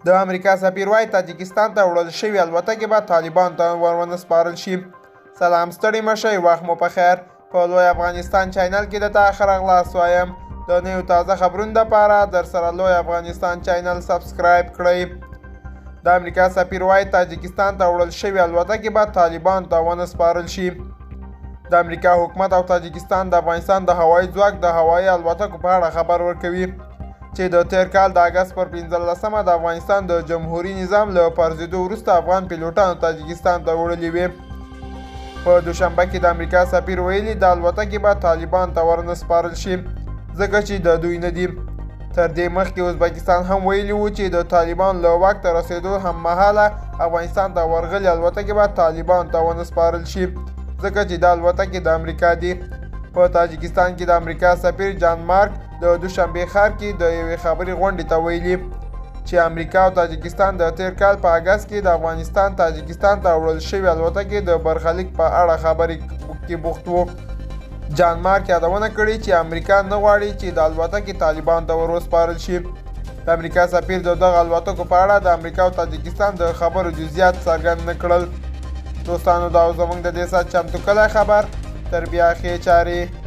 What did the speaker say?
د امریکا سفیر وایي تاجکستان ته وړل شوي الوتکې به طالبانو ته ورونه سپارل شي. سلام، ستړي مه شئ، وخت مو په خیر. په لوی افغانستان چینل کې درته ښه راغلاست وایم. د نویو تازه خبرونو دپاره در سره لوی افغانستان چینل سبسکرایب کړئ. د امریکا سفیر وایي تاجکستان ته وړل شوي الوتکې به طالبانو ته ونه سپارل شي. د امریکا حکومت او تاجکستان د افغانستان د هوایي ځواک د هوایي الوتکو په اړه خبر ورکوي چې د تیر کال د اګست پر 15مه د افغانستان د جمهوري نظام له پرځېدو وروسته افغان پیلوټانو تاجکستان ته وړلې وې. په دوشنبه کې د امریکا سفیر ویلي د الوتکې به طالبان ته ورنه سپارل شي ځکه چې د دوی نه دي. تر دې مخکې ازبکستان هم ویلي و چې د طالبان له واک ته رسېدو هممهاله افغانستان ته ورغلي الوتکې به طالبان ته ونه سپارل شي ځکه چې د الوتکې د امریکا دي. په تاجکستان کې د امریکا سفیر جان مارک د دوشنبې ښار کې د یوې خبري غونډې ته ویلي چې امریکا او تاجکستان د تیر کال په اګست کې د افغانستان تاجکستان ته وړل شوي الوتکې د برخلیک په اړه خبرې کې بوخت و. جان مارک یادونه کړې چې امریکا نه غواړي چې د الوتکې طالبان ته ور وسپارل شي. د امریکا سفیر د دغه الوتکو په اړه د امریکا او تاجکستان د خبرو جزئیات څرګند نه کړل. دوستانو دا زموږ د دې ساعت چمتو کلی خبر. تر بیا ښې چارې.